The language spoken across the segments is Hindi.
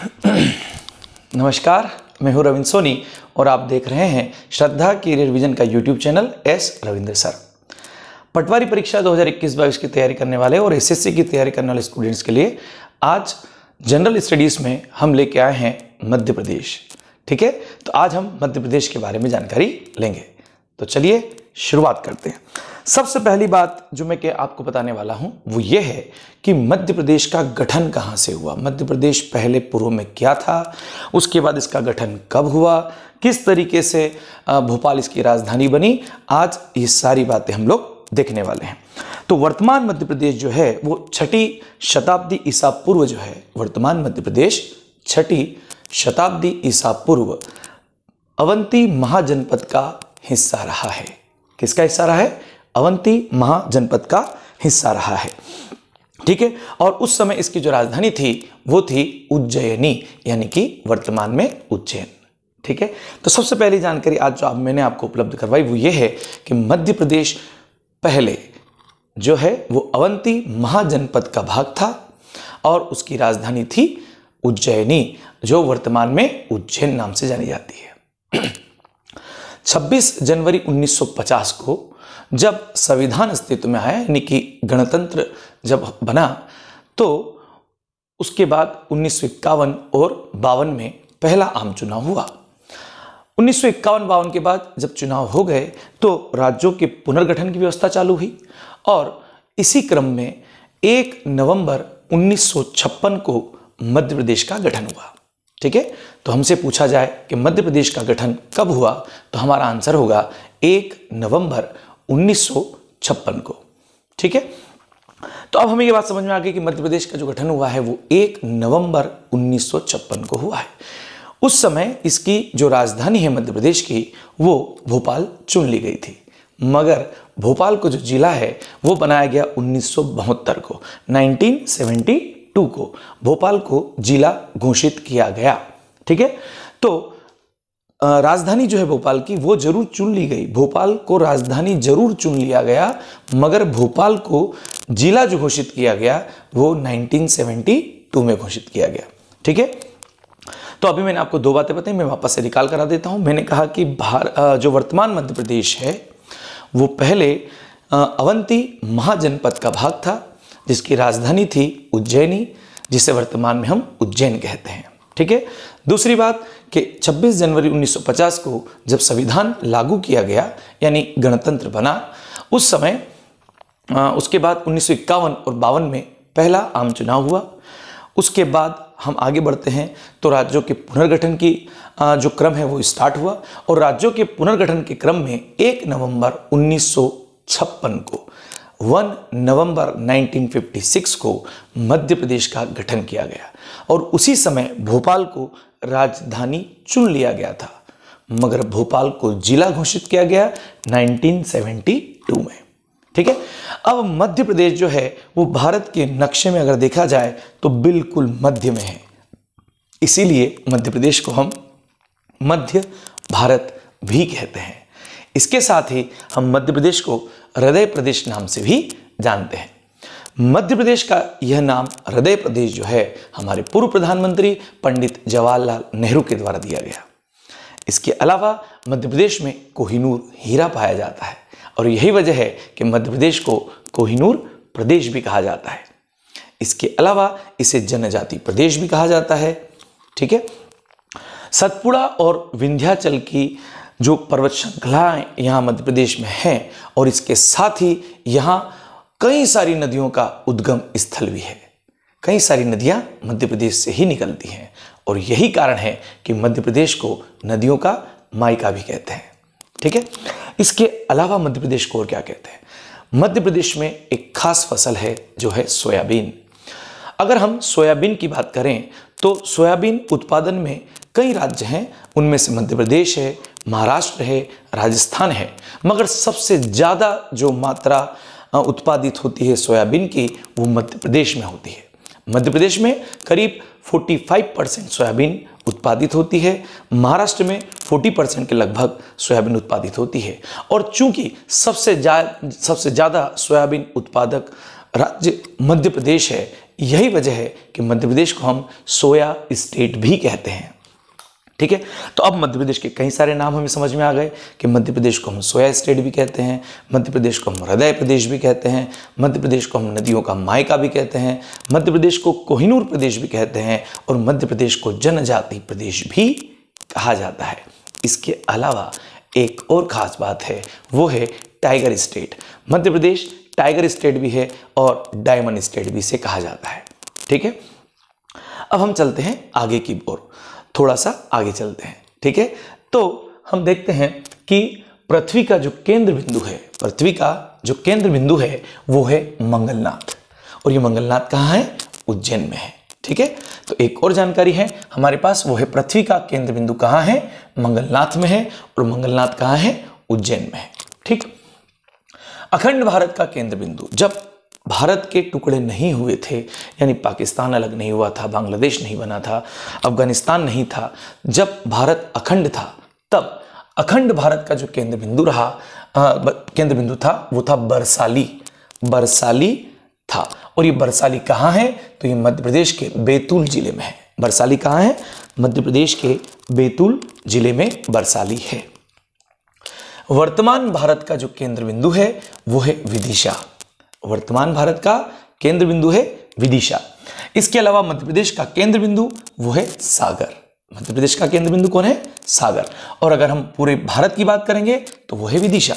नमस्कार, मैं हूं रविंद्र सोनी और आप देख रहे हैं श्रद्धा कैरियर विजन का YouTube channel S Ravindra sir. Patwari परीक्षा 2021-22 की तैयारी करने वाले और एसएससी की तैयारी करने वाले स्टूडेंट्स के लिए आज जनरल स्टडीज़ में हम लेके आए हैं मध्य प्रदेश। ठीक है, तो आज हम मध्य प्रदेश के बारे में जानकारी लेंगे। तो चलिए शुरुआत करते हैं। सबसे पहली बात जो मैं आपको बताने वाला हूं वो ये है कि मध्य प्रदेश का गठन कहां से हुआ। मध्य प्रदेश पहले पूर्व में क्या था, उसके बाद इसका गठन कब हुआ, किस तरीके से भोपाल इसकी राजधानी बनी, आज ये सारी बातें हम लोग देखने वाले हैं। तो वर्तमान मध्य प्रदेश जो है वो 6ठी शताब्दी ईसा पूर्व जो है, वर्तमान मध्य प्रदेश 6ठी शताब्दी ईसा पूर्व अवंती महाजनपद का हिस्सा रहा है। किसका हिस्सा रहा है? अवंती महाजनपद का हिस्सा रहा है। ठीक है, और उस समय इसकी जो राजधानी थी वो थी उज्जैनी, यानी कि वर्तमान में उज्जैन। ठीक है, तो सबसे पहली जानकारी आज जो मैंने आपको उपलब्ध करवाई वो ये है कि मध्य प्रदेश पहले जो है वो अवंती महाजनपद का भाग था और उसकी राजधानी थी उज्जैनी, जो वर्तमान में उज्जैन नाम से जानी जाती है। 26 जनवरी 1950 को जब संविधान अस्तित्व में आया, यानी कि गणतंत्र जब बना, तो उसके बाद 1951 और 52 में पहला आम चुनाव हुआ। 1951-52 के बाद जब चुनाव हो गए तो राज्यों के पुनर्गठन की व्यवस्था चालू हुई और इसी क्रम में 1 नवंबर 1956 को मध्य प्रदेश का गठन हुआ। ठीक है, तो हमसे पूछा जाए कि मध्य प्रदेश का गठन कब हुआ, तो हमारा आंसर होगा 1 नवंबर 1956 को। ठीक है, तो अब हमें ये बात समझ में आ गई कि मध्य प्रदेश का जो गठन हुआ है वो 1 नवंबर 1956 को हुआ है। उस समय इसकी जो राजधानी है मध्य प्रदेश की वो भोपाल चुन ली गई थी, मगर भोपाल को जो जिला है वो बनाया गया 1972 को, 1972 को भोपाल को जिला घोषित किया गया। ठीक है, तो राजधानी जो है भोपाल की वो जरूर चुन ली गई, भोपाल को राजधानी जरूर चुन लिया गया, मगर भोपाल को जिला जो घोषित किया गया वो 1972 में घोषित किया गया। ठीक है, तो अभी मैंने आपको 2 बातें बताई, मैं वापस से रिकॉल करा देता हूं। मैंने कहा कि जो वर्तमान मध्य प्रदेश है वो पहले अवंती महाजनपद का भाग था जिसकी राजधानी थी उज्जैनी, जिसे वर्तमान में हम उज्जैन कहते हैं। ठीक है, दूसरी बात कि 26 जनवरी 1950 को जब संविधान लागू किया गया, यानी गणतंत्र बना, उस समय उसके बाद 1951 और 52 में पहला आम चुनाव हुआ। उसके बाद हम आगे बढ़ते हैं तो राज्यों के पुनर्गठन की जो क्रम है वो स्टार्ट हुआ और राज्यों के पुनर्गठन के क्रम में 1 नवंबर 1956 को 1 नवंबर 1956 को मध्य प्रदेश का गठन किया गया और उसी समय भोपाल को राजधानी चुन लिया गया था, मगर भोपाल को जिला घोषित किया गया 1972 में। ठीक है, अब मध्य प्रदेश जो है वो भारत के नक्शे में अगर देखा जाए तो बिल्कुल मध्य में है, इसीलिए मध्य प्रदेश को हम मध्य भारत भी कहते हैं। इसके साथ ही हम मध्य प्रदेश को हृदय प्रदेश नाम से भी जानते हैं। मध्य प्रदेश का यह नाम हृदय प्रदेश जो है हमारे पूर्व प्रधानमंत्री पंडित जवाहरलाल नेहरू के द्वारा दिया गया। इसके अलावा मध्य प्रदेश में कोहिनूर हीरा पाया जाता है और यही वजह है कि मध्य प्रदेश को कोहिनूर प्रदेश भी कहा जाता है। इसके अलावा इसे जनजाति प्रदेश भी कहा जाता है। ठीक है, सतपुड़ा और विंध्याचल की जो पर्वत श्रृंखलाएं यहाँ मध्य प्रदेश में हैं और इसके साथ ही यहाँ कई सारी नदियों का उद्गम स्थल भी है। कई सारी नदियाँ मध्य प्रदेश से ही निकलती हैं और यही कारण है कि मध्य प्रदेश को नदियों का मायका भी कहते हैं। ठीक है, इसके अलावा मध्य प्रदेश को और क्या कहते हैं? मध्य प्रदेश में एक खास फसल है जो है सोयाबीन। अगर हम सोयाबीन की बात करें तो सोयाबीन उत्पादन में कई राज्य हैं, उनमें से मध्य प्रदेश है, महाराष्ट्र है, राजस्थान है, मगर सबसे ज़्यादा जो मात्रा उत्पादित होती है सोयाबीन की वो मध्य प्रदेश में होती है। मध्य प्रदेश में करीब 45% सोयाबीन उत्पादित होती है, महाराष्ट्र में 40% के लगभग सोयाबीन उत्पादित होती है और चूंकि सबसे ज़्यादा सोयाबीन उत्पादक राज्य मध्य प्रदेश है, यही वजह है कि मध्य प्रदेश को हम सोया स्टेट भी कहते हैं। ठीक है, तो अब मध्य प्रदेश के कई सारे नाम हमें समझ में आ गए कि मध्य प्रदेश को हम सोया स्टेट भी कहते हैं, मध्य प्रदेश को हम हृदय प्रदेश भी कहते हैं, मध्य प्रदेश को हम नदियों का मायका भी कहते हैं, मध्य प्रदेश को कोहिनूर प्रदेश भी कहते हैं और मध्य प्रदेश को जनजाति प्रदेश भी कहा जाता है। इसके अलावा एक और खास बात है, वो है tiger state. Madhya Pradesh tiger state भी है और डायमंड स्टेट भी इसे कहा जाता है। ठीक है, अब हम चलते हैं आगे की ओर, थोड़ा सा आगे चलते हैं। ठीक है, तो हम देखते हैं कि पृथ्वी का जो केंद्र बिंदु है, पृथ्वी का जो केंद्र बिंदु है वो है मंगलनाथ, और ये मंगलनाथ कहाँ है? उज्जैन में है। ठीक है, तो एक और जानकारी है हमारे पास, वो है पृथ्वी का केंद्र बिंदु कहाँ है? मंगलनाथ में है, और मंगलनाथ कहाँ है? उज्जैन में है। ठीक, अखंड भारत का केंद्र बिंदु, जब भारत के टुकड़े नहीं हुए थे, यानी पाकिस्तान अलग नहीं हुआ था, बांग्लादेश नहीं बना था, अफगानिस्तान नहीं था, जब भारत अखंड था, तब अखंड भारत का जो केंद्र बिंदु रहा, केंद्र बिंदु था, वो था बरसाली। बरसाली था, और ये बरसाली कहाँ है? तो ये मध्य प्रदेश के बैतूल जिले में है। बरसाली कहाँ है? मध्य प्रदेश के बैतूल जिले में बरसाली है। वर्तमान भारत का जो केंद्र बिंदु है वो है विदिशा। वर्तमान भारत का केंद्र बिंदु है विदिशा। इसके अलावा मध्य प्रदेश का केंद्र बिंदु वो है सागर। मध्य प्रदेश का केंद्र बिंदु कौन है? सागर। और अगर हम पूरे भारत की बात करेंगे तो वो है विदिशा।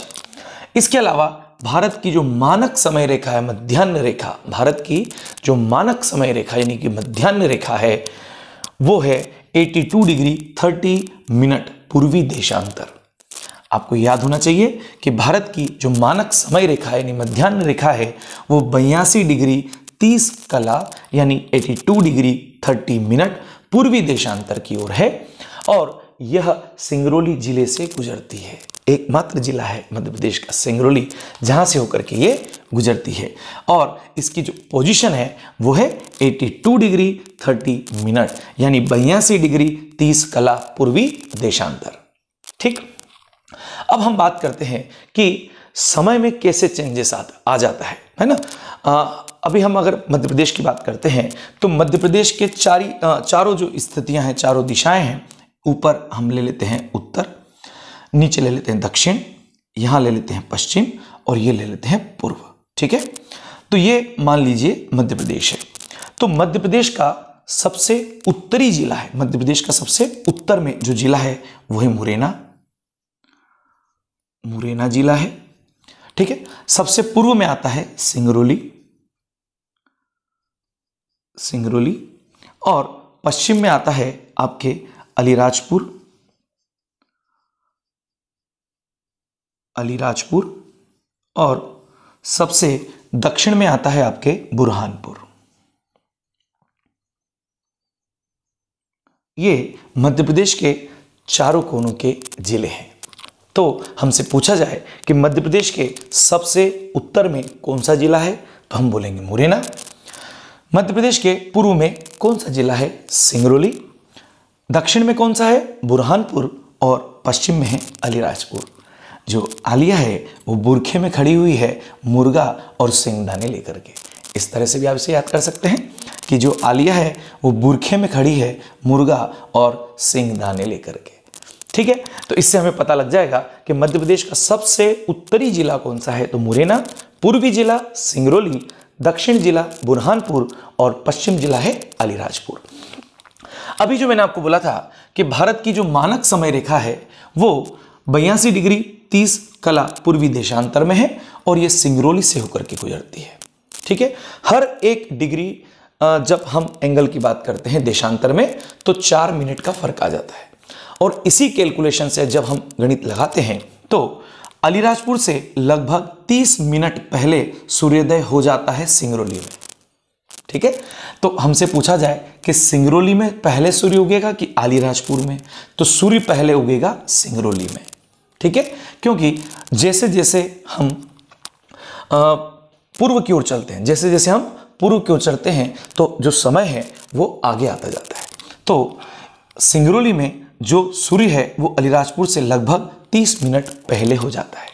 इसके अलावा भारत की जो मानक समय रेखा है, मध्याह्न रेखा, भारत की जो मानक समय रेखा यानी कि मध्याह्न रेखा है वो है 82 डिग्री 30 मिनट पूर्वी देशांतर। आपको याद होना चाहिए कि भारत की जो मानक समय रेखा है यानी मध्याह्न रेखा है वो 82 डिग्री 30 कला यानी 82 डिग्री 30 मिनट पूर्वी देशांतर की ओर है, और यह सिंगरौली जिले से गुजरती है। एकमात्र जिला है मध्य प्रदेश का सिंगरौली, जहां से होकर के ये गुजरती है, और इसकी जो पोजीशन है वो है 82 डिग्री 30 मिनट यानी 82 डिग्री 30 कला पूर्वी देशांतर। ठीक, अब हम बात करते हैं कि समय में कैसे चेंजेस आ जाता है ना। अभी हम अगर मध्य प्रदेश की बात करते हैं तो मध्य प्रदेश के चारों जो स्थितियां हैं, चारों दिशाएं हैं, ऊपर हम ले लेते हैं उत्तर, नीचे ले लेते हैं दक्षिण, यहां ले लेते हैं पश्चिम, और ये ले लेते हैं पूर्व। ठीक है, तो ये मान लीजिए मध्य प्रदेश है। तो मध्य प्रदेश का सबसे उत्तरी जिला है, मध्य प्रदेश का सबसे उत्तर में जो जिला है वो है मुरैना जिला है। ठीक है, सबसे पूर्व में आता है सिंगरौली, और पश्चिम में आता है आपके अलीराजपुर, और सबसे दक्षिण में आता है आपके बुरहानपुर। ये मध्य प्रदेश के चारों कोनों के जिले हैं। तो हमसे पूछा जाए कि मध्य प्रदेश के सबसे उत्तर में कौन सा जिला है, तो हम बोलेंगे मुरैना। मध्य प्रदेश के पूर्व में कौन सा जिला है? सिंगरौली। दक्षिण में कौन सा है? बुरहानपुर, और पश्चिम में है अलीराजपुर। जो आलिया है वो बुरखे में खड़ी हुई है मुर्गा और सिंगदाने लेकर के। इस तरह से भी आप इसे याद कर सकते हैं कि जो आलिया है वो बुरखे में खड़ी है मुर्गा और सिंगदाने लेकर के। ठीक है, तो इससे हमें पता लग जाएगा कि मध्य प्रदेश का सबसे उत्तरी जिला कौन सा है, तो मुरैना, पूर्वी जिला सिंगरौली, दक्षिण जिला बुरहानपुर, और पश्चिम जिला है अलीराजपुर। अभी जो मैंने आपको बोला था कि भारत की जो मानक समय रेखा है वो 82 डिग्री 30 कला पूर्वी देशांतर में है, और ये सिंगरौली से होकर के गुजरती है। ठीक है, हर एक डिग्री जब हम एंगल की बात करते हैं देशांतर में तो 4 मिनट का फर्क आ जाता है, और इसी कैलकुलेशन से जब हम गणित लगाते हैं तो अलीराजपुर से लगभग 30 मिनट पहले सूर्योदय हो जाता है सिंगरौली में। ठीक है, तो हमसे पूछा जाए कि सिंगरौली में पहले सूर्य उगेगा कि अलीराजपुर में, तो सूर्य पहले उगेगा सिंगरौली में। ठीक है, क्योंकि जैसे जैसे हम पूर्व की ओर चलते हैं, जैसे जैसे हम पूर्व की ओर चलते हैं तो जो समय है वो आगे आता जाता है। तो सिंगरौली में जो सूर्य है वो अलीराजपुर से लगभग 30 मिनट पहले हो जाता है।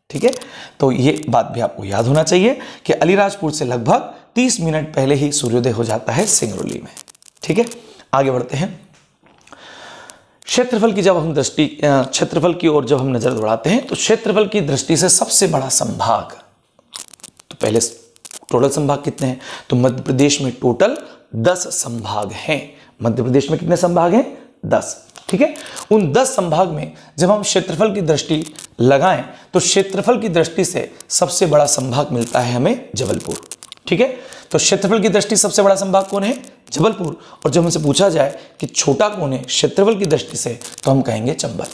ठीक है, तो ये बात भी आपको याद होना चाहिए कि अलीराजपुर से लगभग 30 मिनट पहले ही सूर्योदय हो जाता है सिंगरौली में। ठीक है, आगे बढ़ते हैं। क्षेत्रफल की जब हम क्षेत्रफल की ओर जब हम नजर दौड़ाते हैं तो क्षेत्रफल की दृष्टि से सबसे बड़ा संभाग, तो पहले टोटल संभाग कितने हैं, तो मध्य प्रदेश में टोटल 10 संभाग हैं। मध्य प्रदेश में कितने संभाग हैं, 10। ठीक है, उन 10 संभाग में जब हम क्षेत्रफल की दृष्टि लगाएं तो क्षेत्रफल की दृष्टि से सबसे बड़ा संभाग मिलता है हमें जबलपुर। ठीक है, तो क्षेत्रफल की दृष्टि सबसे बड़ा संभाग कौन है, जबलपुर। और जब हमसे पूछा जाए कि छोटा कौन है क्षेत्रफल की दृष्टि से, तो हम कहेंगे चंबल।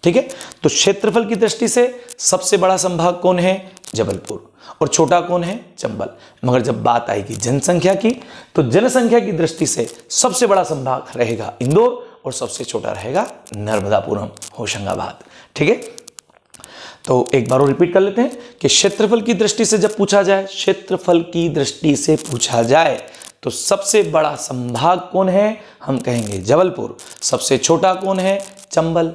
ठीक है, तो क्षेत्रफल की दृष्टि से सबसे बड़ा संभाग कौन है, जबलपुर, और छोटा कौन है, चंबल। मगर जब बात आएगी जनसंख्या की, तो जनसंख्या की दृष्टि से सबसे बड़ा संभाग रहेगा इंदौर और सबसे छोटा रहेगा नर्मदापुरम, होशंगाबाद। ठीक है, तो एक बार और रिपीट कर लेते हैं कि क्षेत्रफल की दृष्टि से जब पूछा जाए, क्षेत्रफल की दृष्टि से पूछा जाए तो सबसे बड़ा संभाग कौन है, हम कहेंगे जबलपुर। सबसे छोटा कौन है, चंबल।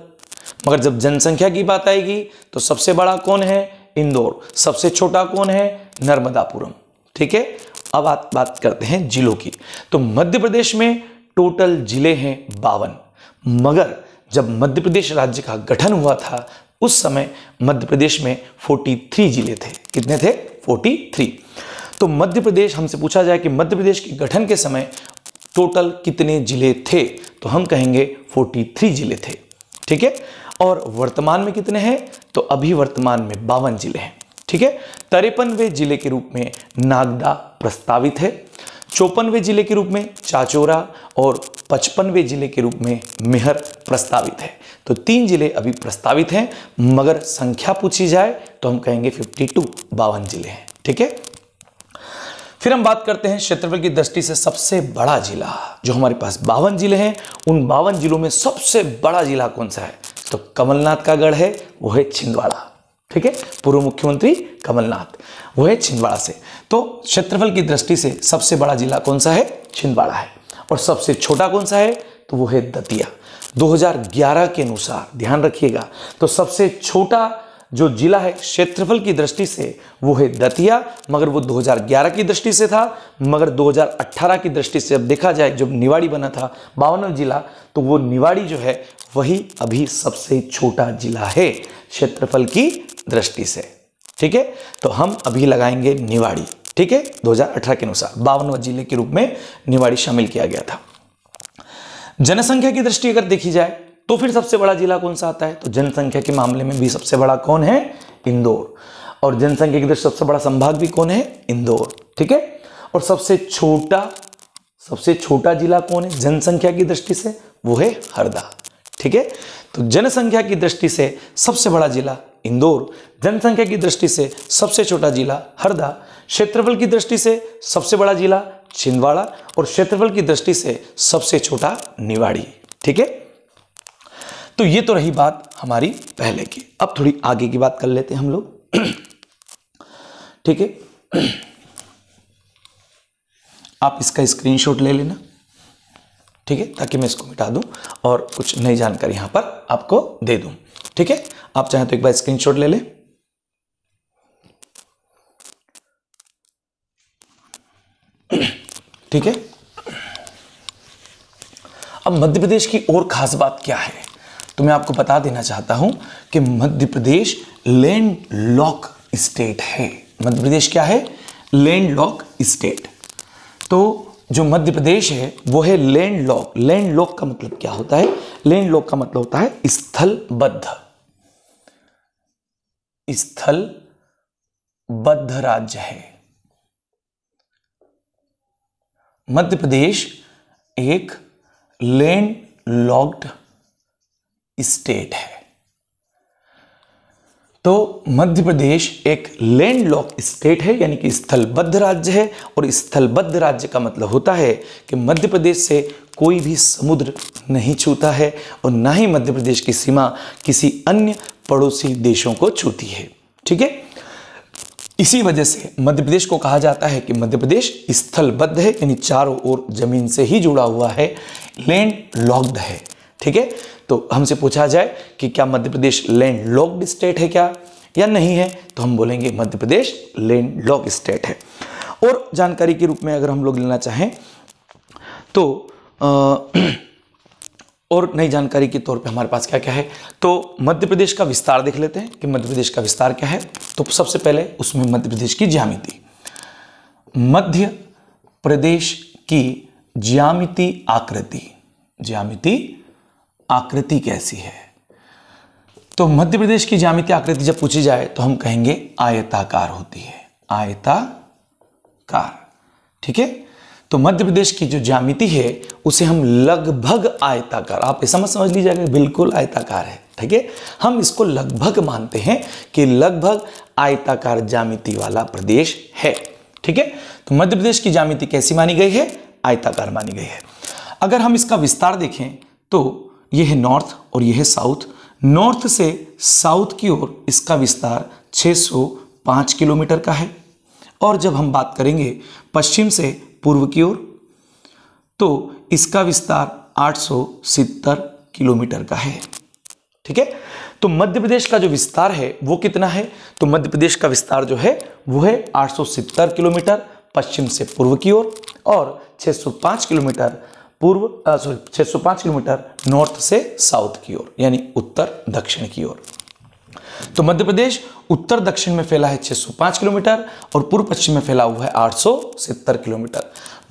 मगर जब जनसंख्या की बात आएगी तो सबसे बड़ा कौन है, इंदौर। सबसे छोटा कौन है, नर्मदापुरम। ठीक है, अब बात करते हैं जिलों की। तो मध्य प्रदेश में टोटल जिले हैं 52, मगर जब मध्य प्रदेश राज्य का गठन हुआ था उस समय मध्य प्रदेश में 43 जिले थे। कितने थे, 43। तो मध्य प्रदेश, हमसे पूछा जाए कि मध्य प्रदेश के गठन के समय टोटल कितने जिले थे, तो हम कहेंगे 43 जिले थे। ठीक है, और वर्तमान में कितने हैं, तो अभी वर्तमान में 52 जिले हैं। ठीक है, 53वें जिले के रूप में नागदा प्रस्तावित है, 54वें जिले के रूप में चाचौरा और 55वें जिले के रूप में मेहर प्रस्तावित है। तो 3 जिले अभी प्रस्तावित हैं, मगर संख्या पूछी जाए तो हम कहेंगे 52, 52 जिले हैं। ठीक है, फिर हम बात करते हैं क्षेत्रफल की दृष्टि से सबसे बड़ा जिला। जो हमारे पास 52 जिले हैं, उन 52 जिलों में सबसे बड़ा जिला कौन सा है, तो कमलनाथ का गढ़ है, वो है छिंदवाड़ा। ठीक है, पूर्व मुख्यमंत्री कमलनाथ, वो है छिंदवाड़ा से। तो क्षेत्रफल की दृष्टि से सबसे बड़ा जिला कौन सा है, छिंदवाड़ा है। और सबसे छोटा कौन सा है, तो वो है दतिया। 2011 के अनुसार, ध्यान रखिएगा, तो सबसे छोटा जो जिला है क्षेत्रफल की दृष्टि से वो है दतिया, मगर वो 2011 की दृष्टि से था। मगर 2018 की दृष्टि से जब देखा जाए, जब निवाड़ी बना था 52वां जिला, तो वो निवाड़ी जो है वही अभी सबसे छोटा जिला है क्षेत्रफल की दृष्टि से। ठीक है, तो हम अभी लगाएंगे निवाड़ी। ठीक है, 2018 के अनुसार 52वें जिले के रूप में निवाड़ी शामिल किया गया था। जनसंख्या की दृष्टि अगर देखी जाए तो फिर सबसे बड़ा जिला कौन सा आता है, तो जनसंख्या के मामले में भी सबसे बड़ा कौन है, इंदौर। और जनसंख्या की दृष्टि सबसे बड़ा संभाग भी कौन है, इंदौर। ठीक है, और सबसे छोटा जिला कौन है जनसंख्या की दृष्टि से, वो है हरदा। ठीक है, तो जनसंख्या की दृष्टि से सबसे बड़ा जिला इंदौर, जनसंख्या की दृष्टि से सबसे छोटा जिला हरदा, क्षेत्रफल की दृष्टि से सबसे बड़ा जिला छिंदवाड़ा और क्षेत्रफल की दृष्टि से सबसे छोटा निवाड़ी। ठीक है, तो ये तो रही बात हमारी पहले की। अब थोड़ी आगे की बात कर लेते हैं हम लोग। ठीक है, आप इसका स्क्रीनशॉट ले लेना। ठीक है, ताकि मैं इसको मिटा दूं और कुछ नई जानकारी यहां पर आपको दे दूं। ठीक है, आप चाहें तो एक बार स्क्रीनशॉट ले लें। ठीक है, अब मध्य प्रदेश की और खास बात क्या है, तो मैं आपको बता देना चाहता हूं कि Madhya Pradesh land lock state है। मध्य प्रदेश क्या है, लैंड लॉक स्टेट। तो जो मध्य प्रदेश है वो है लैंड लॉक। लैंड लॉक का मतलब क्या होता है, लैंड लॉक का मतलब होता है स्थलबद्ध राज्य है। मध्य प्रदेश एक लैंड लॉक्ड स्टेट है। तो मध्य प्रदेश एक लैंड लॉक स्टेट है, यानी कि स्थलबद्ध राज्य है। और स्थलबद्ध राज्य का मतलब होता है कि मध्य प्रदेश से कोई भी समुद्र नहीं छूता है और ना ही मध्य प्रदेश की सीमा किसी अन्य पड़ोसी देशों को छूती है। ठीक है, इसी वजह से मध्य प्रदेश को कहा जाता है कि मध्य प्रदेश स्थलबद्ध है, यानी चारों ओर जमीन से ही जुड़ा हुआ है, लैंड लॉक्ड है। ठीक है, तो हमसे पूछा जाए कि क्या Madhya Pradesh land locked state है क्या या नहीं है, तो हम बोलेंगे Madhya Pradesh land lock state है। और जानकारी के रूप में अगर हम लोग लेना चाहें तो और नई जानकारी के तौर पे हमारे पास क्या क्या है, तो मध्य प्रदेश का विस्तार देख लेते हैं कि मध्य प्रदेश का विस्तार क्या है। तो सबसे पहले उसमें मध्य प्रदेश की ज्यामिति, मध्य प्रदेश की ज्यामिति आकृति कैसी है। तो मध्य प्रदेश की ज्यामिति आकृति जब पूछी जाए तो हम कहेंगे आयताकार होती है, आयताकार। ठीक है, तो मध्य प्रदेश की जो ज्यामिति है उसे हम लगभग आयताकार, आप ऐसा मत समझ लीजिएगा बिल्कुल आयताकार है। ठीक है, हम इसको लगभग मानते हैं कि लगभग आयताकार ज्यामिति वाला प्रदेश है। ठीक है, तो मध्य प्रदेश की ज्यामिति कैसी मानी गई है, आयताकार मानी गई है। अगर हम इसका विस्तार देखें तो यह है नॉर्थ और यह है साउथ। नॉर्थ से साउथ की ओर इसका विस्तार 605 किलोमीटर का है, और जब हम बात करेंगे पश्चिम से पूर्व की ओर तो इसका विस्तार 870 किलोमीटर का है। ठीक है, तो मध्य प्रदेश का जो विस्तार है वो कितना है, तो मध्य प्रदेश का विस्तार जो है वो है 870 किलोमीटर पश्चिम से पूर्व की ओर और 605 किलोमीटर 605 किलोमीटर नॉर्थ से साउथ की ओर, यानी उत्तर दक्षिण की ओर। तो मध्य प्रदेश उत्तर दक्षिण में फैला है 605 किलोमीटर और पूर्व पश्चिम में फैला हुआ है 870 किलोमीटर।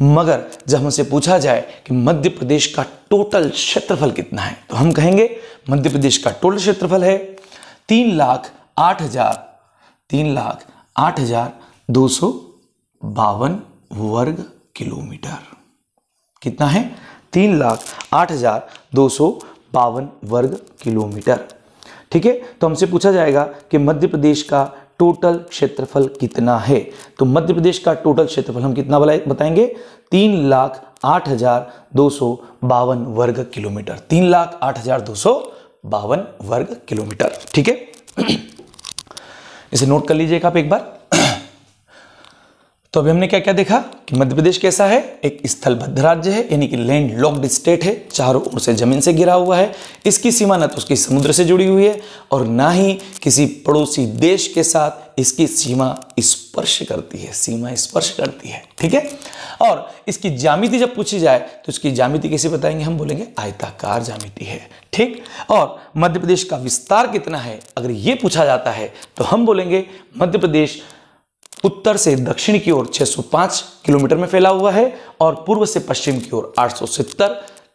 मगर जब हमसे पूछा जाए कि मध्य प्रदेश का टोटल क्षेत्रफल कितना है तो हम कहेंगे मध्य प्रदेश का टोटल क्षेत्रफल है 3,08,252 वर्ग किलोमीटर। कितना है, 3,08,252 वर्ग किलोमीटर। ठीक है, तो हमसे पूछा जाएगा कि मध्य प्रदेश का टोटल क्षेत्रफल कितना है, तो मध्य प्रदेश का टोटल क्षेत्रफल हम कितना बताएंगे, 3,08,252 वर्ग किलोमीटर, 3,08,252 वर्ग किलोमीटर। ठीक है, इसे नोट कर लीजिएगा आप एक बार। तो अभी हमने क्या क्या देखा कि मध्य प्रदेश कैसा है, एक स्थलबद्ध राज्य है, यानी कि लैंड लॉक्ड स्टेट है, चारों ओर से जमीन से घिरा हुआ है। इसकी सीमा न तो उसकी समुद्र से जुड़ी हुई है और ना ही किसी पड़ोसी देश के साथ इसकी सीमा स्पर्श करती है, सीमा स्पर्श करती है। ठीक है, और इसकी ज्यामिति जब पूछी जाए तो इसकी ज्यामिति कैसे बताएंगे, हम बोलेंगे आयताकार ज्यामिति है। ठीक, और मध्य प्रदेश का विस्तार कितना है अगर ये पूछा जाता है तो हम बोलेंगे मध्य प्रदेश उत्तर से दक्षिण की ओर 605 किलोमीटर में फैला हुआ है और पूर्व से पश्चिम की ओर 870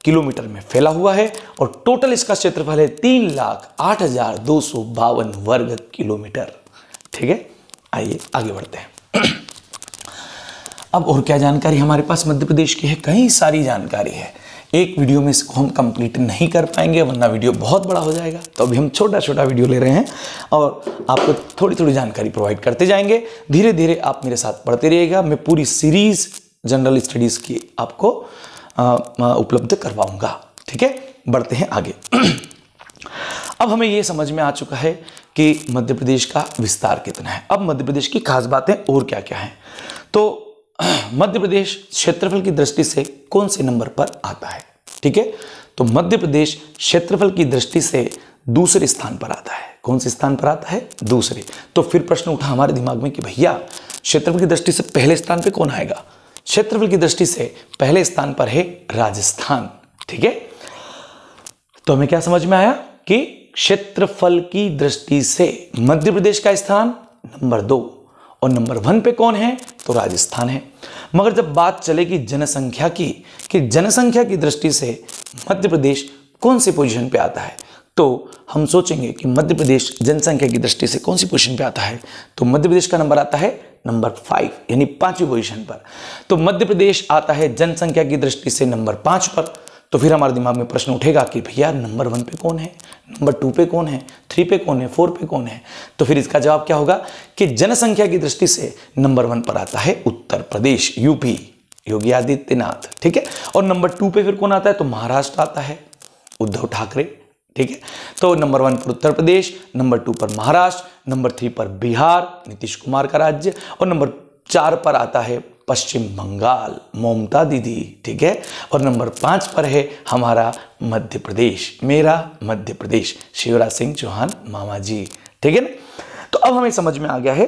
किलोमीटर में फैला हुआ है और टोटल इसका क्षेत्रफल है 3,08,252 वर्ग किलोमीटर। ठीक है, आइए आगे बढ़ते हैं। अब और क्या जानकारी हमारे पास मध्य प्रदेश की है, कई सारी जानकारी है, एक वीडियो में इसको हम कंप्लीट नहीं कर पाएंगे वरना वीडियो बहुत बड़ा हो जाएगा। तो अभी हम छोटा छोटा वीडियो ले रहे हैं और आपको थोड़ी थोड़ी जानकारी प्रोवाइड करते जाएंगे। धीरे धीरे आप मेरे साथ पढ़ते रहिएगा, मैं पूरी सीरीज जनरल स्टडीज़ की आपको उपलब्ध करवाऊंगा। ठीक है, बढ़ते हैं आगे। अब हमें ये समझ में आ चुका है कि मध्य प्रदेश का विस्तार कितना है। अब मध्य प्रदेश की खास बातें और क्या क्या हैं, तो मध्य प्रदेश क्षेत्रफल की दृष्टि से कौन से नंबर पर आता है। ठीक है, तो मध्य प्रदेश क्षेत्रफल की दृष्टि से दूसरे स्थान पर आता है। कौन से स्थान पर आता है, दूसरे। तो फिर प्रश्न उठा हमारे दिमाग में कि भैया क्षेत्रफल की दृष्टि से पहले स्थान पे कौन आएगा, क्षेत्रफल की दृष्टि से पहले स्थान पर है राजस्थान। ठीक है, तो हमें क्या समझ में आया कि क्षेत्रफल की दृष्टि से मध्य प्रदेश का स्थान नंबर 2 और नंबर 1 पे कौन है, तो राजस्थान है। मगर जब बात चलेगी जनसंख्या की कि जनसंख्या की दृष्टि से मध्य प्रदेश कौन सी पोजीशन पे आता है, तो हम सोचेंगे कि मध्य प्रदेश जनसंख्या की दृष्टि से कौन सी पोजीशन पे आता है, तो मध्य प्रदेश का नंबर आता है नंबर 5, यानी 5वीं पोजीशन पर। तो मध्य प्रदेश आता है जनसंख्या की दृष्टि से नंबर 5 पर। तो फिर हमारे दिमाग में प्रश्न उठेगा कि भैया नंबर 1 पे कौन है, नंबर 2 पे कौन है, 3 पे कौन है, 4 पे कौन है। तो फिर इसका जवाब क्या होगा कि जनसंख्या की दृष्टि से नंबर 1 पर आता है उत्तर प्रदेश, यूपी, योगी आदित्यनाथ। ठीक है, और नंबर 2 पे फिर कौन आता है, तो महाराष्ट्र आता है, उद्धव ठाकरे। ठीक है, तो नंबर 1 पर उत्तर प्रदेश, नंबर 2 पर महाराष्ट्र, नंबर 3 पर बिहार, नीतीश कुमार का राज्य, और नंबर 4 पर आता है पश्चिम बंगाल, ममता दीदी। ठीक है, और नंबर 5 पर है हमारा मध्य प्रदेश, मेरा मध्य प्रदेश, शिवराज सिंह चौहान मामा जी। ठीक है ना, तो अब हमें समझ में आ गया है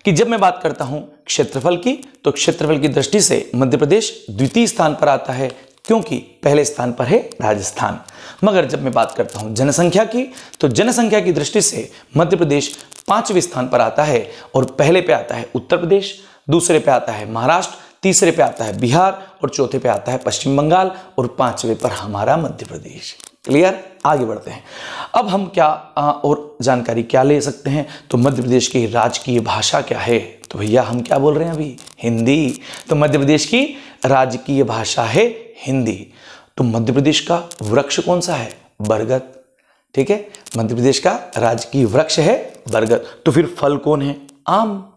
कि जब मैं बात करता हूं क्षेत्रफल की, तो क्षेत्रफल की दृष्टि से मध्य प्रदेश द्वितीय स्थान पर आता है, क्योंकि पहले स्थान पर है राजस्थान। मगर जब मैं बात करता हूं जनसंख्या की, तो जनसंख्या की दृष्टि से मध्य प्रदेश 5वें स्थान पर आता है, और पहले पे आता है उत्तर प्रदेश, दूसरे पे आता है महाराष्ट्र, तीसरे पे आता है बिहार, और चौथे पे आता है पश्चिम बंगाल, और 5वें पर हमारा मध्य प्रदेश। क्लियर? आगे बढ़ते हैं। अब हम क्या और जानकारी क्या ले सकते हैं? तो मध्य प्रदेश की राजकीय भाषा क्या है? तो भैया हम क्या बोल रहे हैं अभी? हिंदी। तो मध्य प्रदेश की राजकीय भाषा है हिंदी। तो मध्य प्रदेश का वृक्ष कौन सा है? बरगद। ठीक है, मध्य प्रदेश का राजकीय वृक्ष है बरगद। तो फिर फल कौन है? आम।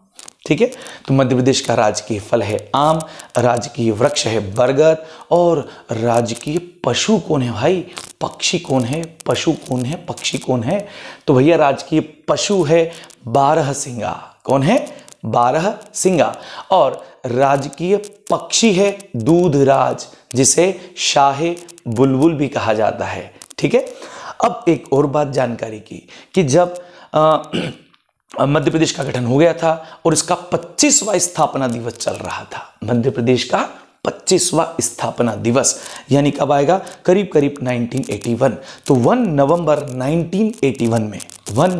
ठीक है, तो मध्य प्रदेश का राजकीय फल है आम, राजकीय वृक्ष है बरगद, और राजकीय पशु कौन है भाई? पक्षी कौन है? पशु कौन है? पक्षी कौन है? तो भैया राजकीय पशु है बारहसिंगा। कौन है? बारहसिंगा। और राजकीय पक्षी है दूधराज, जिसे शाहे बुलबुल भी कहा जाता है। ठीक है, अब एक और बात जानकारी की कि जब मध्य प्रदेश का गठन हो गया था और इसका 25वां स्थापना दिवस चल रहा था, मध्य प्रदेश का 25वां स्थापना दिवस, यानी कब आएगा? करीब करीब 1981। तो 1 नवंबर 1981 में, 1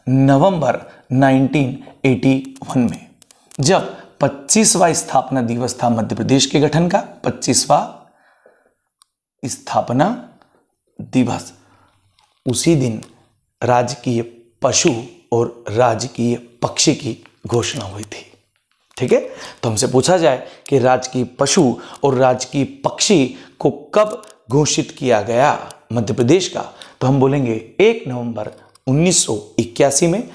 नवंबर 1981 में जब 25वां स्थापना दिवस था मध्य प्रदेश के गठन का, 25वां स्थापना दिवस, उसी दिन राजकीय पशु और राजकीय पक्षी की घोषणा हुई थी। ठीक है, तो हमसे पूछा जाए कि राजकीय पशु और राजकीय पक्षी को कब घोषित किया गया मध्य प्रदेश का, तो हम बोलेंगे 1 नवंबर 1981 में,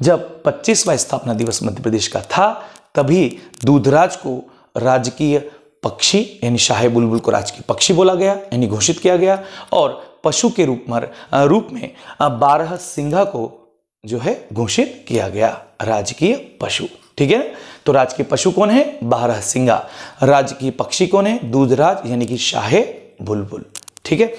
जब 25वां स्थापना दिवस मध्य प्रदेश का था, तभी दूधराज को राजकीय पक्षी यानी शाहे बुलबुल को राजकीय पक्षी बोला गया, यानी घोषित किया गया, और पशु के रूप में बारहसिंगा को जो है घोषित किया गया राजकीय पशु। ठीक है, तो राजकीय पशु कौन है? बारहसिंगा। राजकीय पक्षी कौन है? दूधराज यानी कि शाहे बुलबुल। ठीक है,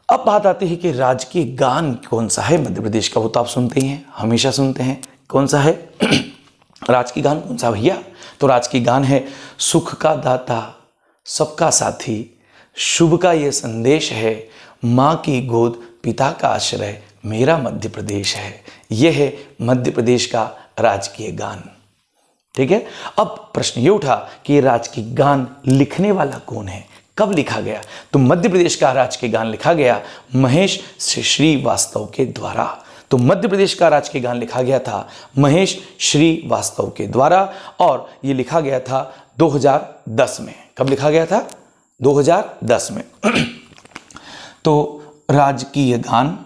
अब बात आती है कि राजकीय गान कौन सा है मध्य प्रदेश का? वो तो आप सुनते ही हैं, हमेशा सुनते हैं। कौन सा है राजकीय गान? कौन सा भैया? तो राजकीय गान है सुख का दाता सबका साथी, शुभ का ये संदेश है, माँ की गोद पिता का आश्रय, मेरा मध्य प्रदेश है। यह है मध्य प्रदेश का राजकीय गान। ठीक है, अब प्रश्न ये उठा कि ये राजकीय गान लिखने वाला कौन है, कब लिखा गया? तो मध्य प्रदेश का राजकीय गान लिखा गया महेश श्रीवास्तव के द्वारा। तो मध्य प्रदेश का राजकीय गान लिखा गया था महेश श्रीवास्तव के द्वारा, और ये लिखा गया था 2010 में। कब लिखा गया था? 2010 में। तो राजकीय गान,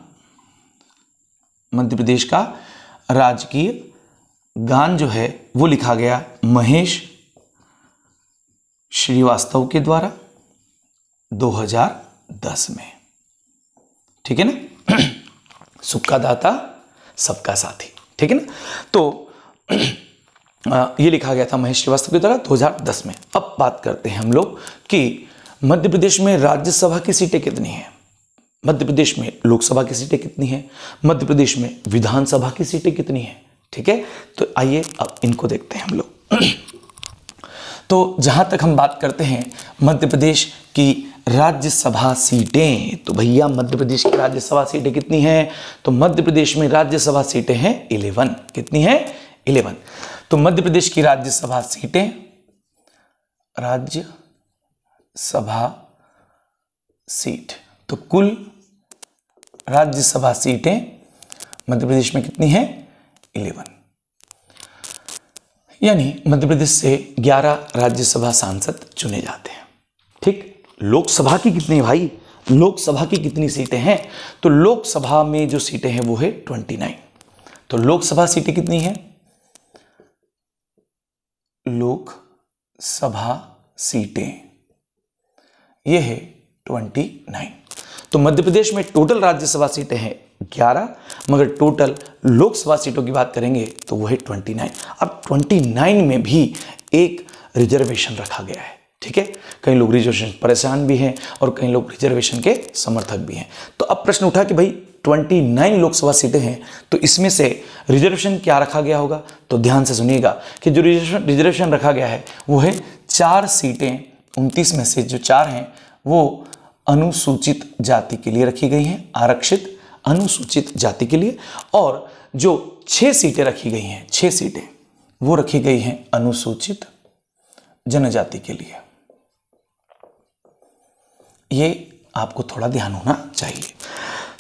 मध्य प्रदेश का राजकीय गान जो है वो लिखा गया महेश श्रीवास्तव के द्वारा 2010 में। ठीक है ना, सुख का दाता सबका साथी। ठीक है ना, तो ये लिखा गया था महेश श्रीवास्तव के द्वारा 2010 में। अब बात करते हैं हम लोग कि मध्य प्रदेश में राज्यसभा की सीटें कितनी हैं, मध्य प्रदेश में लोकसभा की सीटें कितनी हैं, मध्य प्रदेश में विधानसभा की सीटें कितनी हैं। ठीक है, तो आइए अब इनको देखते हैं हम लोग। तो जहां तक हम बात करते हैं मध्य प्रदेश की राज्यसभा सीटें, तो भैया मध्य प्रदेश की राज्यसभा सीटें कितनी हैं? तो मध्य प्रदेश में राज्यसभा सीटें हैं 11। कितनी हैं? 11। तो मध्य प्रदेश की राज्यसभा सीटें, राज्यसभा सीट, तो कुल राज्यसभा सीटें मध्य प्रदेश में कितनी हैं? 11। यानी मध्य प्रदेश से 11 राज्यसभा सांसद चुने जाते हैं। ठीक, लोकसभा की कितनी भाई? लोकसभा की कितनी सीटें हैं? तो लोकसभा में जो सीटें हैं वो है 29। तो लोकसभा सीटें कितनी हैं? लोकसभा सीटें ये है 29। तो मध्य प्रदेश में टोटल राज्यसभा सीटें हैं 11, मगर टोटल लोकसभा सीटों की बात करेंगे तो वो है 29। अब 29 में भी एक रिजर्वेशन रखा गया है। ठीक है, कई लोग रिजर्वेशन परेशान भी हैं और कई लोग रिजर्वेशन के समर्थक भी हैं। तो अब प्रश्न उठा कि भाई 29 लोकसभा सीटें हैं, तो इसमें से रिजर्वेशन क्या रखा गया होगा? तो ध्यान से सुनिएगा कि जो रिजर्वेशन रखा गया है वो है 4 सीटें, 29 में से जो 4 हैं वो अनुसूचित जाति के लिए रखी गई हैं, आरक्षित अनुसूचित जाति के लिए, और जो 6 सीटें रखी गई हैं, 6 सीटें वो रखी गई हैं अनुसूचित जनजाति के लिए। ये आपको थोड़ा ध्यान होना चाहिए।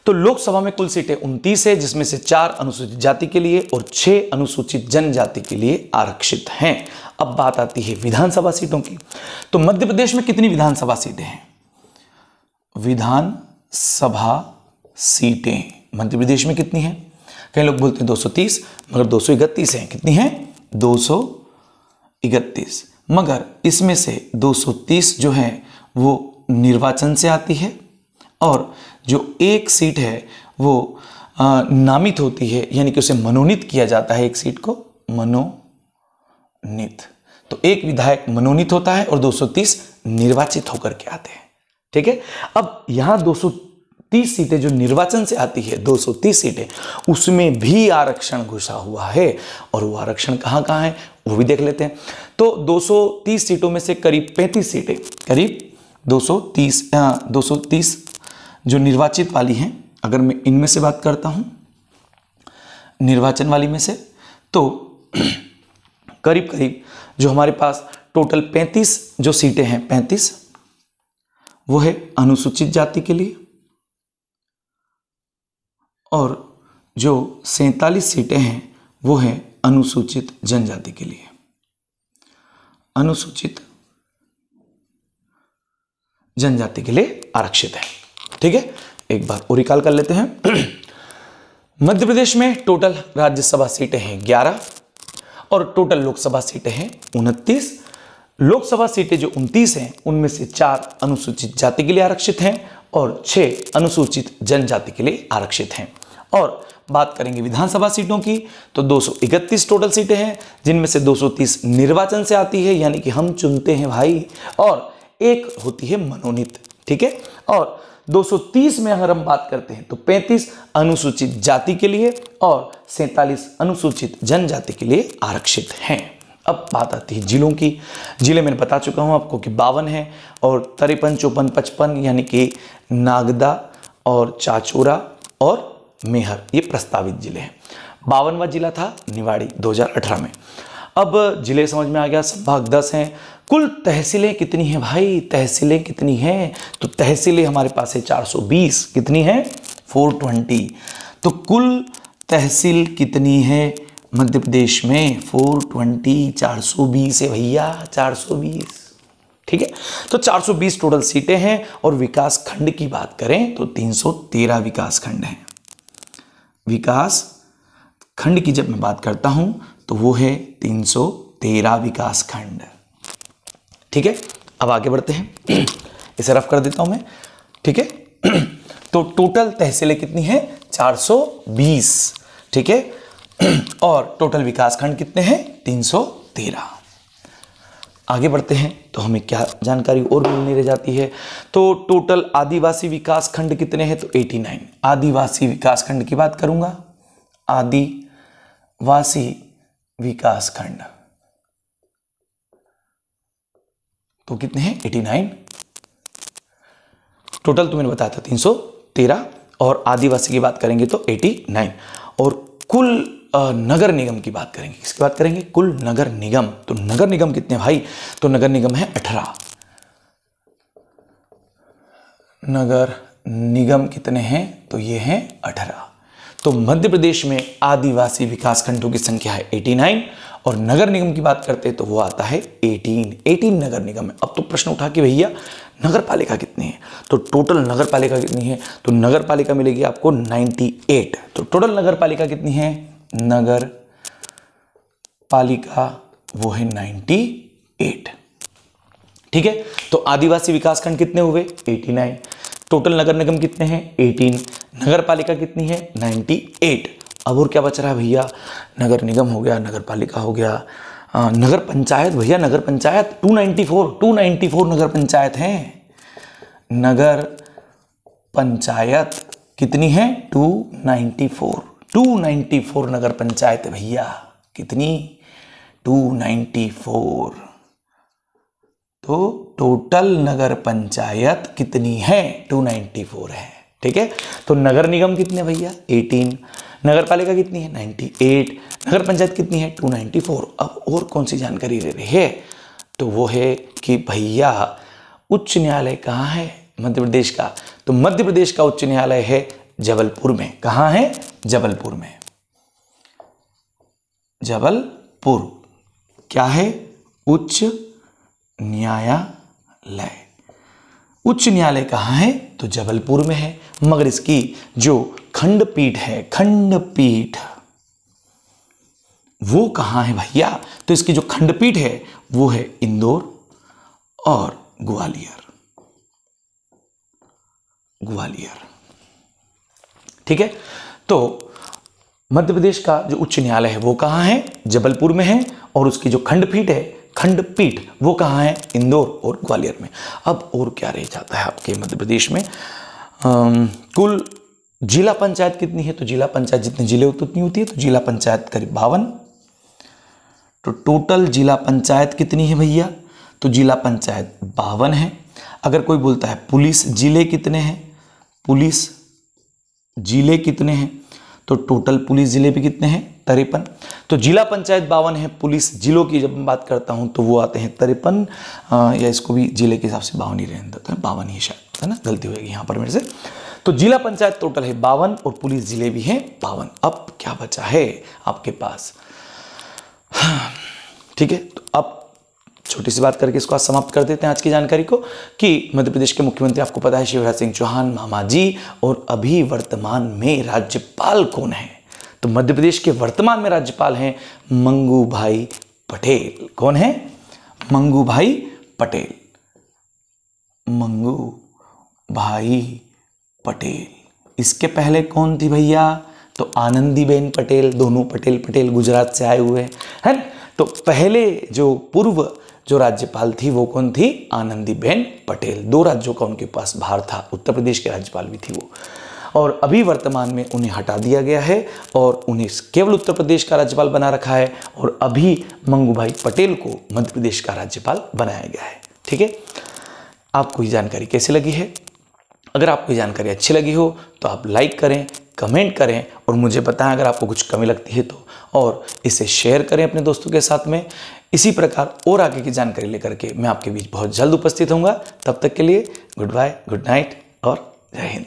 तो लोकसभा में कुल सीटें 29 है, जिसमें से 4 अनुसूचित जाति के लिए और 6 अनुसूचित जनजाति के लिए आरक्षित हैं। अब बात आती है विधानसभा सीटों की। तो मध्य प्रदेश में कितनी विधानसभा सीटें हैं? विधानसभा सीटें मध्य प्रदेश में कितनी हैं? कई लोग बोलते हैं 230, मगर 231 हैं। कितनी हैं? 231, मगर इसमें से 230 जो है वो निर्वाचन से आती है, और जो एक सीट है वो नामित होती है, यानी कि उसे मनोनीत किया जाता है। एक सीट को मनोनीत, तो एक विधायक मनोनीत होता है और 230 निर्वाचित होकर के आते हैं। ठीक है, अब यहां 230 सीटें जो निर्वाचन से आती है, 230 सीटें, उसमें भी आरक्षण घुसा हुआ है, और वो आरक्षण कहां कहां है वो भी देख लेते हैं। तो 230 सीटों में से करीब 35 सीटें, करीब 230 जो निर्वाचित वाली हैं, अगर मैं इनमें से बात करता हूं निर्वाचन वाली में से, तो करीब करीब जो हमारे पास टोटल 35 जो सीटें हैं, 35 वो है अनुसूचित जाति के लिए, और जो 47 सीटें हैं वो है अनुसूचित जनजाति के लिए। अनुसूचित जनजाति के लिए आरक्षित है। ठीक है, एक बार और रिकॉल कर लेते हैं। मध्य प्रदेश में टोटल राज्यसभा सीटें हैं 11 और टोटल लोकसभा सीटें हैं 29। लोकसभा सीटें जो 29 हैं उनमें से 4 अनुसूचित जाति के लिए आरक्षित हैं और 6 अनुसूचित जनजाति के लिए आरक्षित हैं। और बात करेंगे विधानसभा सीटों की, तो 231 टोटल सीटें हैं, जिनमें से 230 निर्वाचन से आती है, यानी कि हम चुनते हैं भाई, और एक होती है मनोनीत। ठीक है, और 230 में अगर हम बात करते हैं तो 35 अनुसूचित जाति के लिए और 47 अनुसूचित जनजाति के लिए आरक्षित हैं। अब बात आती है जिलों की। जिले मैंने बता चुका हूं आपको कि 52 है, और 53, 54, 55 यानी कि नागदा और चाचौरा और मेहर ये प्रस्तावित जिले हैं। 52वां जिला था निवाड़ी 2018 में। अब जिले समझ में आ गया। संभाग 10 हैं। कुल तहसीलें कितनी हैं भाई? तहसीलें कितनी हैं? तो तहसीलें हमारे पास है 420। कितनी है? 420। तो कुल तहसील कितनी है मध्य प्रदेश में? 420, 420 है भैया, 420। ठीक है, तो 420 टोटल सीटें हैं। और विकास खंड की बात करें तो 313 विकास खंड हैं। विकास खंड की जब मैं बात करता हूं तो वो है 313 विकास खंड। ठीक है, अब आगे बढ़ते हैं। इसे रफ कर देता हूं मैं। ठीक है, तो टोटल तहसीलें कितनी हैं? 420। ठीक है, और टोटल विकास खंड कितने हैं? 313। आगे बढ़ते हैं तो हमें क्या जानकारी और मिलने रह जाती है। तो टोटल आदिवासी विकास खंड कितने हैं? तो 89। आदिवासी विकास खंड की बात करूंगा। आदिवासी विकास खंड तो कितने हैं? 89। टोटल तो मैंने बताया था 313, और आदिवासी की बात करेंगे तो 89। और कुल नगर निगम की बात करेंगे। किसकी बात करेंगे? कुल नगर निगम। तो नगर निगम कितने भाई? तो नगर निगम है 18। नगर निगम कितने हैं? तो ये हैं 18। तो मध्य प्रदेश में आदिवासी विकास खंडों की संख्या है 89, और नगर निगम की बात करते हैं तो वो आता है 18 नगर निगम है। अब तो प्रश्न उठा कि भैया नगर पालिका कितनी है? तो टोटल नगर पालिका कितनी है? तो नगर पालिका मिलेगी आपको 98। तो टोटल नगर पालिका कितनी है? नगर पालिका वो है 98। ठीक है, तो आदिवासी विकास खंड कितने हुए? 89। टोटल नगर निगम कितने हैं? 18। नगर पालिका कितनी है? 98। अब और क्या बच रहा है भैया? नगर निगम हो गया, नगर पालिका हो गया, नगर पंचायत भैया, नगर पंचायत 294 नगर पंचायत हैं। नगर पंचायत कितनी है? 294 नगर पंचायत भैया। कितनी? 294। तो टोटल नगर पंचायत कितनी है? 294 है। ठीक है, तो नगर निगम कितने भैया? 18। नगर पालिका कितनी है? 98। नगर पंचायत कितनी है? 294। अब और कौन सी जानकारी ले रही है? तो वो है कि भैया उच्च न्यायालय कहाँ है मध्य प्रदेश का? तो मध्य प्रदेश का उच्च न्यायालय है जबलपुर में। कहाँ है? जबलपुर में। जबलपुर क्या है? उच्च न्यायालय। उच्च न्यायालय कहाँ है? तो जबलपुर में है। मगर इसकी जो खंडपीठ है, खंडपीठ वो कहाँ है भैया? तो इसकी जो खंडपीठ है वो है इंदौर और ग्वालियर। ग्वालियर। ठीक है, तो मध्य प्रदेश का जो उच्च न्यायालय है वो कहाँ है? जबलपुर में है। और उसकी जो खंडपीठ है, खंडपीठ वो कहाँ है? इंदौर और ग्वालियर में। अब और क्या रह जाता है आपके मध्य प्रदेश में? कुल जिला पंचायत कितनी है? तो जिला पंचायत जितने जिले उतनी होती है, तो जिला पंचायत करीब 52। तो टोटल जिला पंचायत कितनी है भैया? तो जिला पंचायत 52 है। अगर कोई बोलता है पुलिस जिले कितने हैं? पुलिस जिले कितने हैं? तो टोटल पुलिस जिले भी कितने हैं? 53। तो जिला पंचायत 52 है। पुलिस जिलों की जब मैं बात करता हूं तो वो आते हैं 53, या इसको भी जिले के हिसाब से 52 ही रहने देते हैं, 52 ही शायद, है ना, गलती होगी यहां पर मेरे से। तो जिला पंचायत टोटल है 52 और पुलिस जिले भी हैं 52। अब क्या बचा है आपके पास? ठीक है, तो अब छोटी सी बात करके इसको आज समाप्त कर देते हैं आज की जानकारी को, कि मध्य प्रदेश के मुख्यमंत्री आपको पता है शिवराज सिंह चौहान मामा जी, और अभी वर्तमान में राज्यपाल कौन है? तो मध्य प्रदेश के वर्तमान में राज्यपाल हैं मंगू भाई पटेल। कौन है? मंगू भाई पटेल। मंगू भाई पटेल। इसके पहले कौन थी भैया? तो आनंदीबेन पटेल। दोनों पटेल पटेल गुजरात से आए हुए हैं। तो पहले जो पूर्व जो राज्यपाल थी वो कौन थी? आनंदीबेन पटेल। 2 राज्यों का उनके पास भार था, उत्तर प्रदेश के राज्यपाल भी थी वो, और अभी वर्तमान में उन्हें हटा दिया गया है और उन्हें केवल उत्तर प्रदेश का राज्यपाल बना रखा है, और अभी मंगू भाई पटेल को मध्य प्रदेश का राज्यपाल बनाया गया है। ठीक है, आपको ये जानकारी कैसी लगी है? अगर आपको ये जानकारी अच्छी लगी हो तो आप लाइक करें, कमेंट करें और मुझे बताएं अगर आपको कुछ कमी लगती है तो, और इसे शेयर करें अपने दोस्तों के साथ में। इसी प्रकार और आगे की जानकारी लेकर के मैं आपके बीच बहुत जल्द उपस्थित होऊंगा। तब तक के लिए गुड बाय, गुड नाइट और जय हिंद।